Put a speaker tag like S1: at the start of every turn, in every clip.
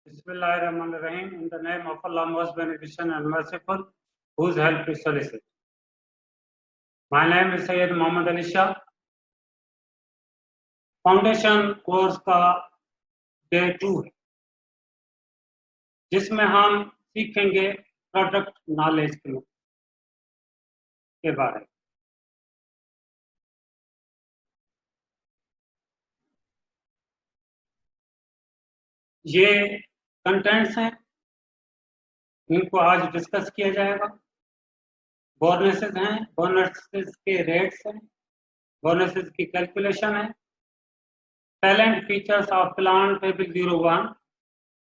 S1: Bismillahirrahmanirrahim. In the name of Allah, most beneficent and merciful, whose help we solicit. My name is Sayyid Muhammad Ali Shah. Foundation course का day 2 है, जिसमें हम सीखेंगे product knowledge के बारे में। ये कंटेंट्स हैं, इनको आज डिस्कस किया जाएगा। बोनसेस हैं, बोनसेस के रेट्स हैं, बोनसेस की कैलकुलेशन है, talent features of plan table 01,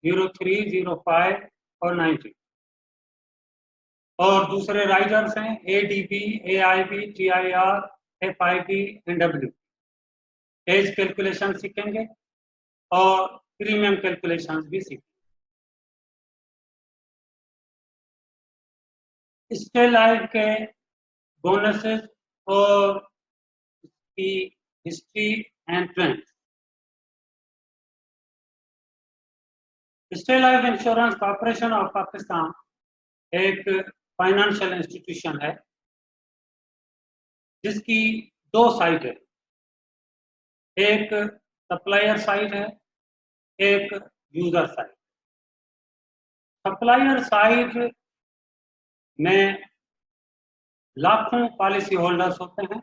S1: 03, 05 और 90, और दूसरे राइजर्स हैं ADB, AIB, TIR, FIB, NW। As calculation सीखेंगे और प्रीमियम कैलकुलेशन भी सीखेंगे। स्टे लाइफ के बोनसेस और की history and trends. Stay life insurance corporation of Pakistan एक फाइनेंशियल इंस्टीट्यूशन है, जिसकी दो साइड है, एक सप्लायर साइड है, एक यूजर साइड। सप्लायर साइड में लाखों पॉलिसी होल्डर्स होते हैं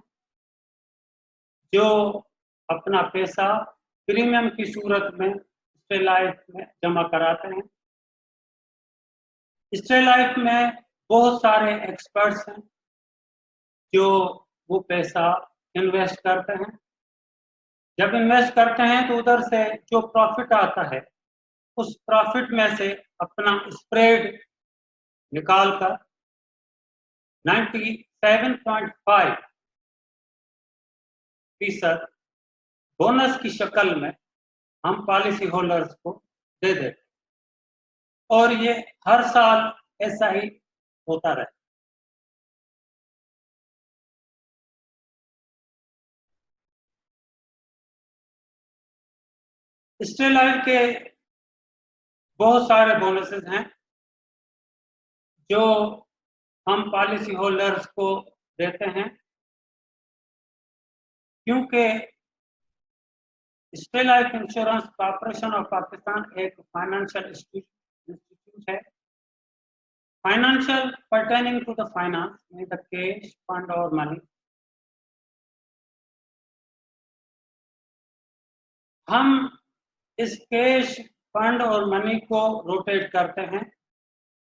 S1: जो अपना पैसा प्रीमियम की सूरत में स्टे लाइफ में जमा कराते हैं। स्टे लाइफ में बहुत सारे एक्सपर्ट्स हैं जो वो पैसा इन्वेस्ट करते हैं। जब इन्वेस्ट करते हैं तो उधर से जो प्रॉफिट आता है, उस प्रॉफिट में से अपना स्प्रेड निकालकर 97.5% बोनस की शक्ल में हम पॉलिसी होल्डर्स को दे देते, और ये हर साल ऐसा ही होता रहे। स्टे लाइफ के बहुत सारे बोनसेस हैं जो हम पॉलिसी होल्डर्स को देते हैं, क्योंकि state life insurance corporation of Pakistan एक फाइनेंशियल इंस्टीट्यूट है। Financial pertaining to the finance में द कैश फंड और मनी। हम इस कैश फंड और मनी को रोटेट करते हैं,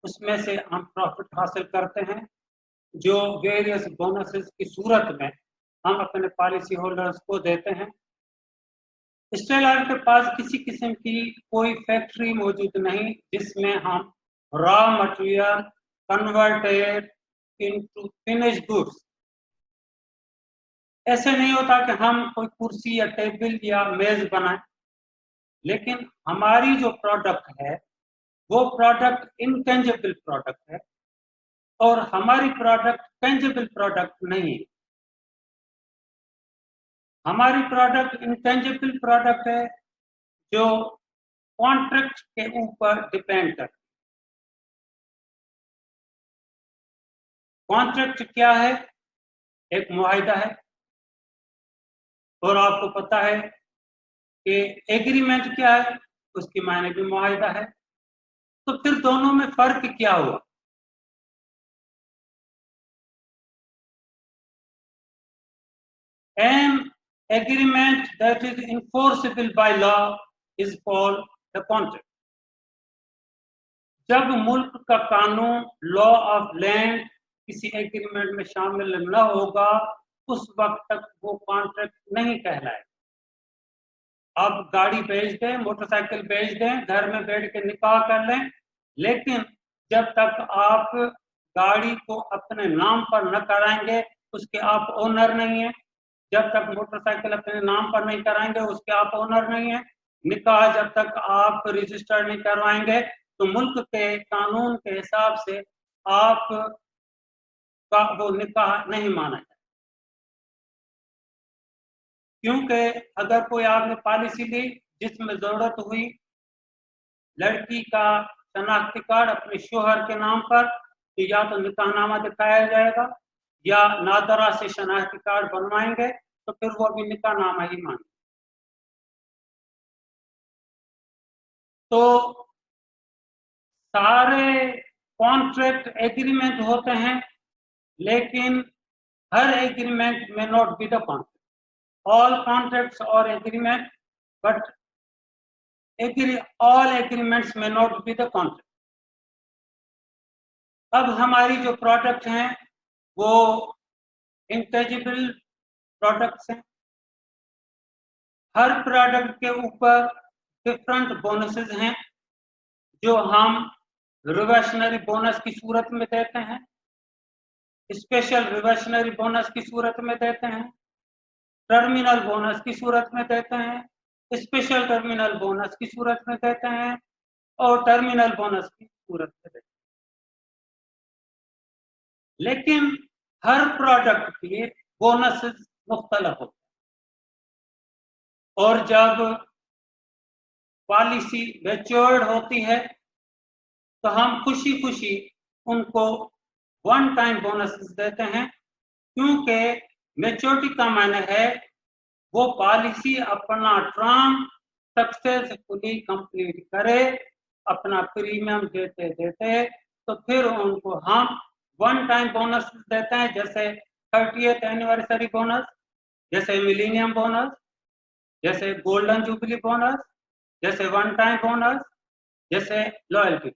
S1: उसमें से हम प्रॉफिट हासिल करते हैं जो वेरियस बोनसेस की सूरत में हम अपने पॉलिसी होल्डर्स को देते हैं। स्टे लाइफ के पास किसी किस्म की कोई फैक्ट्री मौजूद नहीं जिसमें हम raw material converted into finished goods. ऐसे नहीं होता कि हम कोई कुर्सी या टेबल या मेज बनाएं, लेकिन हमारी जो प्रोडक्ट है वो प्रोडक्ट इनटेंजिबल प्रोडक्ट है और हमारी प्रोडक्ट टेंजिबल प्रोडक्ट नहीं है। हमारी प्रोडक्ट इंटेंजिबल प्रोडक्ट है जो कॉन्ट्रैक्ट के ऊपर डिपेंड करती है। कॉन्ट्रैक्ट क्या है? एक मुआहिदा है, और आपको पता है कि एग्रीमेंट क्या है, उसकी मायने भी मुआहिदा है। तो फिर दोनों में फर्क क्या हुआ? An agreement that is enforceable by law is called the contract. जब मुल्क का कानून लॉ ऑफ लैंड किसी एग्रीमेंट में शामिल न होगा, उस वक्त तक वो कॉन्ट्रैक्ट नहीं कहलाएगा। आप गाड़ी बेच दें, मोटरसाइकिल बेच दें, घर में बैठ के निकाह कर लें, लेकिन जब तक आप गाड़ी को अपने नाम पर न कराएंगे उसके आप ओनर नहीं है। जब तक मोटरसाइकिल अपने नाम पर नहीं कराएंगे उसके आप ओनर नहीं है। निकाह जब तक आप रजिस्टर नहीं करवाएंगे तो मुल्क के कानून के हिसाब से आप का वो निकाह नहीं माना जाए। क्योंकि अगर कोई आपने पॉलिसी ली जिसमें जरूरत हुई लड़की का शनाख्ती कार्ड अपने शोहर के नाम पर, तो या तो निकाहनामा दिखाया जाएगा या नादरा से शनाख्ती कार्ड बनवाएंगे तो फिर वो भी निकाहनामा ही मांगे। तो सारे कॉन्ट्रैक्ट एग्रीमेंट होते हैं, लेकिन हर एग्रीमेंट में not be the contract, all contracts और agreement, but all agreements may not be the contract. अब हमारी जो प्रोडक्ट हैं वो इंटेजिबल प्रोडक्ट्स हैं। हर प्रोडक्ट के ऊपर डिफरेंट बोनसेस हैं जो हम रिवर्शनरी बोनस की सूरत में देते हैं, स्पेशल रिवर्शनरी बोनस की सूरत में देते हैं, टर्मिनल बोनस की सूरत में देते हैं, स्पेशल टर्मिनल बोनस की सूरत में देते हैं और टर्मिनल बोनस की सूरत में देते हैं। लेकिन हर प्रोडक्ट के बोनसेस मुख्तलिफ होते हैं और जब पॉलिसी मैच्योर्ड होती है तो हम खुशी खुशी उनको वन टाइम बोनसेस देते हैं, क्योंकि मैच्योरिटी का मायने है वो पॉलिसी अपना टर्म सक्सेसफुली कंप्लीट करे, अपना प्रीमियम देते देते, तो फिर उनको हम वन टाइम बोनस देते हैं, जैसे 30th एनिवर्सरी बोनस, जैसे मिलेनियम बोनस, जैसे गोल्डन जुबली बोनस, जैसे वन टाइम बोनस, जैसे loyalty.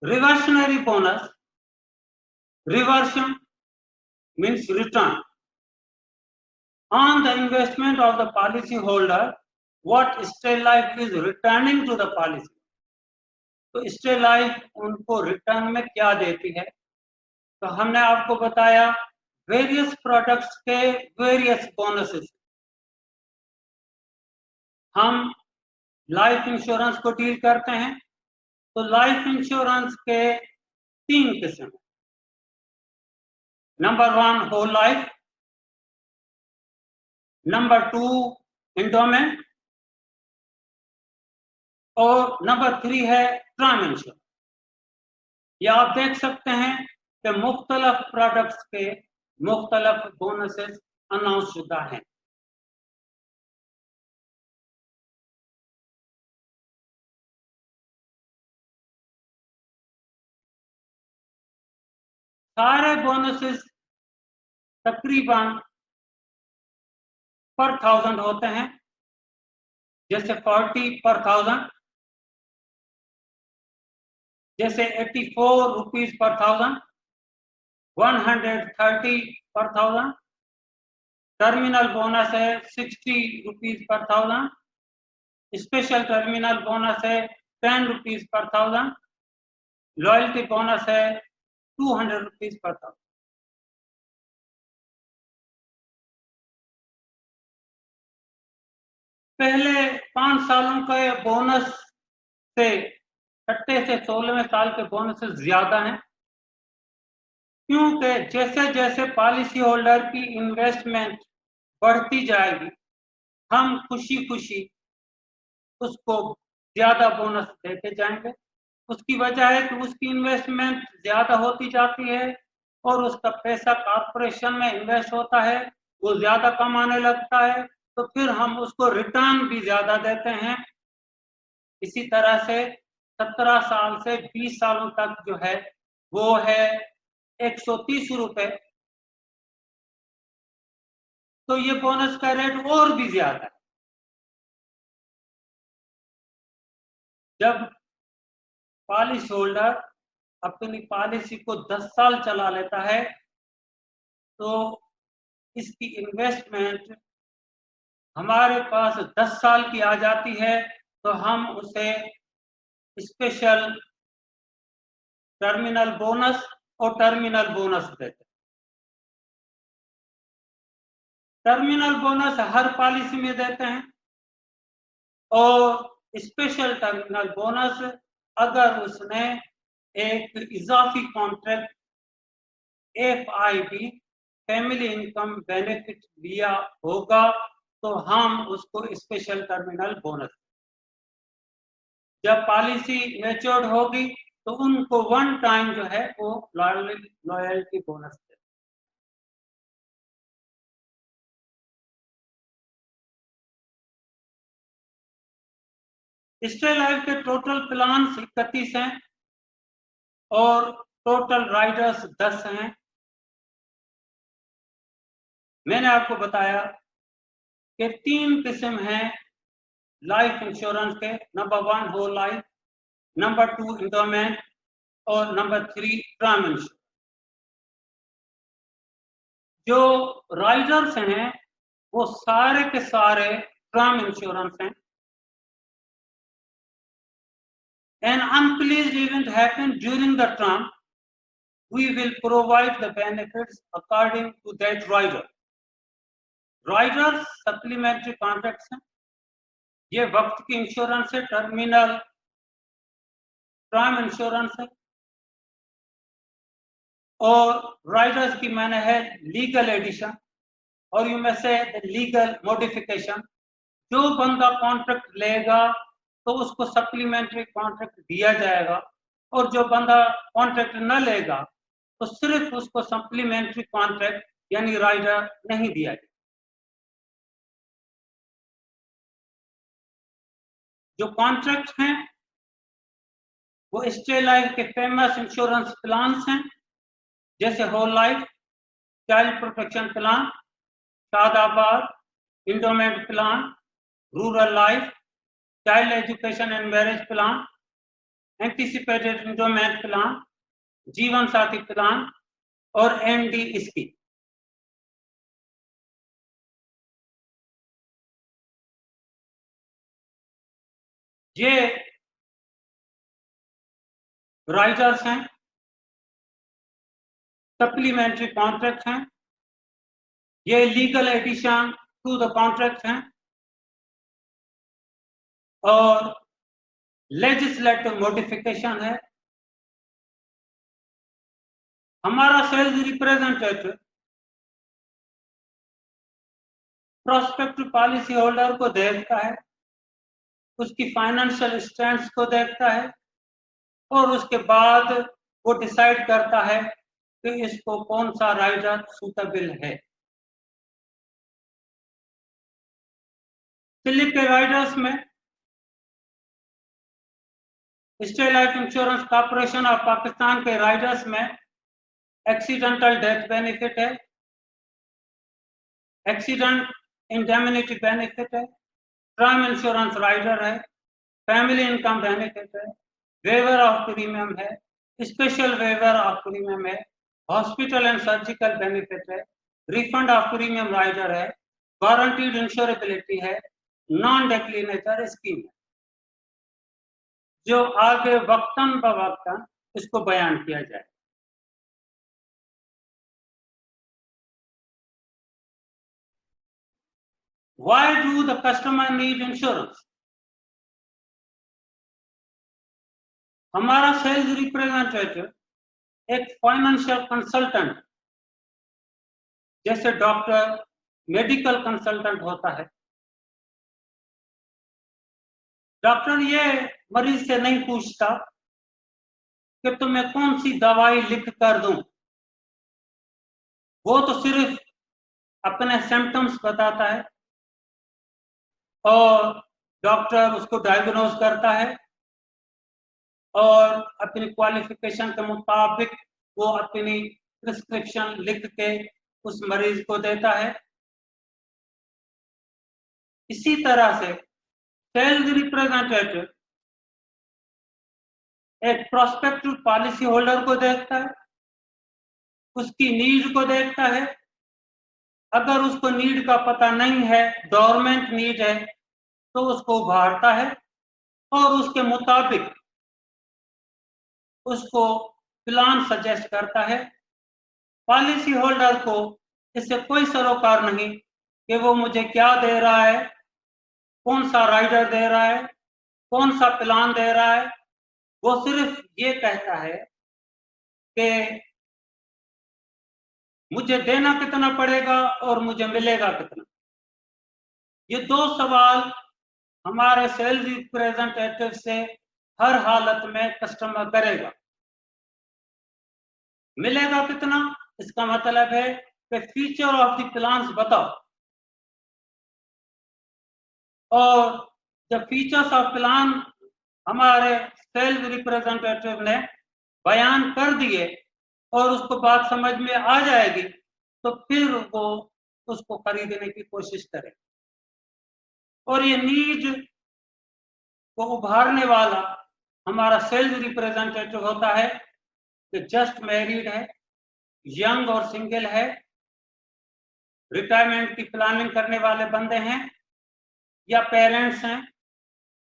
S1: Reversionary bonus, reversion means return on the investment of the policy holder what State Life is returning to the policy. तो State Life उनको return में क्या देती है? तो हमने आपको बताया वेरियस प्रोडक्ट्स के वेरियस बोनसेस। हम लाइफ इंश्योरेंस को डील करते हैं, तो लाइफ इंश्योरेंस के 3 किस्म। Number 1 whole life, number 2 endowment और नंबर 3 है टर्म इंश्योरेंस। या आप देख सकते हैं कि मुख्तलिफ प्रोडक्ट्स के मुख्तलिफ बोनसेस अनाउंस शुदा हैं। सारे बोनसेस तकरीबन पर 1000 होते हैं, जैसे 40 पर 1000, जैसे 84 रुपीज पर 1000, 130 पर 1000, टर्मिनल बोनस है 60 rupees per 1000, special terminal bonus है 10 रुपीज पर 1000, लॉयल्टी बोनस है 200 रुपीज पर 1000। पहले 5 सालों के बोनस से 6 से 16वें साल के बोनस ज्यादा हैं, क्योंकि जैसे जैसे पॉलिसी होल्डर की इन्वेस्टमेंट बढ़ती जाएगी हम खुशी खुशी उसको ज्यादा बोनस देते जाएंगे। उसकी वजह है कि उसकी इन्वेस्टमेंट ज्यादा होती जाती है और उसका पैसा कॉर्पोरेशन में इन्वेस्ट होता है, वो ज्यादा कमाने लगता है, तो फिर हम उसको रिटर्न भी ज्यादा देते हैं। इसी तरह से 17 साल से 20 सालों तक जो है वो है 130 रुपए, तो ये बोनस का रेट और भी ज्यादा है। जब पॉलिसी होल्डर अपनी पॉलिसी को 10 साल चला लेता है तो इसकी इन्वेस्टमेंट हमारे पास 10 साल की आ जाती है, तो हम उसे स्पेशल टर्मिनल बोनस और टर्मिनल बोनस देते हैं। टर्मिनल बोनस हर पॉलिसी में देते हैं और स्पेशल टर्मिनल बोनस अगर उसने एक इजाफी contract FIB family income benefit लिया होगा तो हम उसको स्पेशल टर्मिनल बोनस, जब पॉलिसी मैच्योर्ड होगी तो उनको वन टाइम जो है वो लॉयल्टी बोनस दे। स्टे लाइफ के टोटल प्लान 31 हैं और टोटल राइडर्स 10 हैं। मैंने आपको बताया कि 3 किस्म हैं लाइफ इंश्योरेंस के, number 1 whole life, number 2 endowment और नंबर 3 टर्म इंश्योरेंस। जो राइडर्स हैं वो सारे के सारे टर्म इंश्योरेंस हैं। An unpleased event happened during the term, we will provide the benefits according to that rider. Riders supplementary contracts हैं, ये वक्त की इंश्योरेंस है, टर्मिनल टर्म इंश्योरेंस है, और राइडर्स की मैंने है लीगल एडिशन और यू में से लीगल मॉडिफिकेशन। जो बंदा कॉन्ट्रैक्ट लेगा तो उसको सप्लीमेंट्री कॉन्ट्रैक्ट दिया जाएगा, और जो बंदा कॉन्ट्रैक्ट न लेगा तो सिर्फ उसको सप्लीमेंट्री कॉन्ट्रैक्ट यानी राइडर नहीं दिया जाएगा। जो कॉन्ट्रैक्ट हैं वो स्टे लाइफ के फेमस इंश्योरेंस प्लान्स हैं, जैसे whole life, child protection plan, शादाबाद, endowment plan, rural life, child education and marriage plan, anticipated endowment plan, Jeevan Saathi plan और एनडी स्कीम। ये राइडर्स हैं, सप्लीमेंट्री कॉन्ट्रैक्ट हैं, ये legal addition to the contract हैं और लेजिस्लेटिव मॉडिफिकेशन है। हमारा sales representative prospective policy holder को देखता है, उसकी फाइनेंशियल स्ट्रेंथ को देखता है और उसके बाद वो डिसाइड करता है कि इसको कौन सा राइडर सूटेबल है। स्लिप के राइडर्स में state life insurance corporation of Pakistan के राइडर्स में एक्सीडेंटल डेथ बेनिफिट है, एक्सीडेंट इंडेमनिटी बेनिफिट है, टर्म इंश्योरेंस राइडर है, फैमिली इनकम बेनिफिट है, वेवर ऑफ प्रीमियम है, स्पेशल वेवर ऑफ प्रीमियम है, हॉस्पिटल एंड सर्जिकल बेनिफिट है, रिफंड ऑफ प्रीमियम राइडर है, गारंटीड इंश्योरेबिलिटी है, नॉन डिक्लिनेटर स्कीम है, जो आगे वक्तन बवक्तन इसको बयान किया जाए। Why do the customer need insurance? हमारा सेल्स रिप्रेजेंटेटिव एक फाइनेंशियल कंसल्टेंट जैसे डॉक्टर, मेडिकल कंसल्टेंट होता है। डॉक्टर ये मरीज से नहीं पूछता कि तुम्हें कौन सी दवाई लिख कर दूं, वो तो सिर्फ अपने सिम्टम्स बताता है और डॉक्टर उसको डायग्नोज करता है और अपनी क्वालिफिकेशन के मुताबिक वो अपनी प्रिस्क्रिप्शन लिख के उस मरीज को देता है। इसी तरह से सेल्स रिप्रेजेंटेटिव एक प्रोस्पेक्टिव पॉलिसी होल्डर को देखता है, उसकी नीड को देखता है। अगर उसको नीड का पता नहीं है, डोरमेंट नीड है, तो उसको उभारता है और उसके मुताबिक उसको प्लान सजेस्ट करता है। पॉलिसी होल्डर को इससे कोई सरोकार नहीं कि वो मुझे क्या दे रहा है, कौन सा राइडर दे रहा है, कौन सा प्लान दे रहा है। वो सिर्फ ये कहता है कि मुझे देना कितना पड़ेगा और मुझे मिलेगा कितना। ये दो सवाल हमारे सेल्स रिप्रेजेंटेटिव से हर हालत में कस्टमर करेगा। मिलेगा कितना, इसका मतलब है कि फीचर ऑफ द प्लान्स बताओ, और जब फीचर्स ऑफ प्लान हमारे सेल्स रिप्रेजेंटेटिव ने बयान कर दिए और उसको बात समझ में आ जाएगी, तो फिर वो उसको खरीदने की कोशिश करें। और ये नीड को उभारने वाला हमारा सेल्स रिप्रेजेंटेटिव होता है कि जस्ट मैरिड है, यंग और सिंगल है, रिटायरमेंट की प्लानिंग करने वाले बंदे हैं या पेरेंट्स हैं।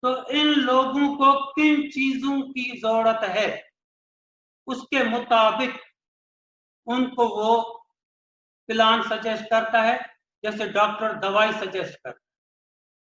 S1: तो इन लोगों को किन चीजों की जरूरत है, उसके मुताबिक उनको वो प्लान सजेस्ट करता है। जैसे डॉक्टर दवाई सजेस्ट करता है,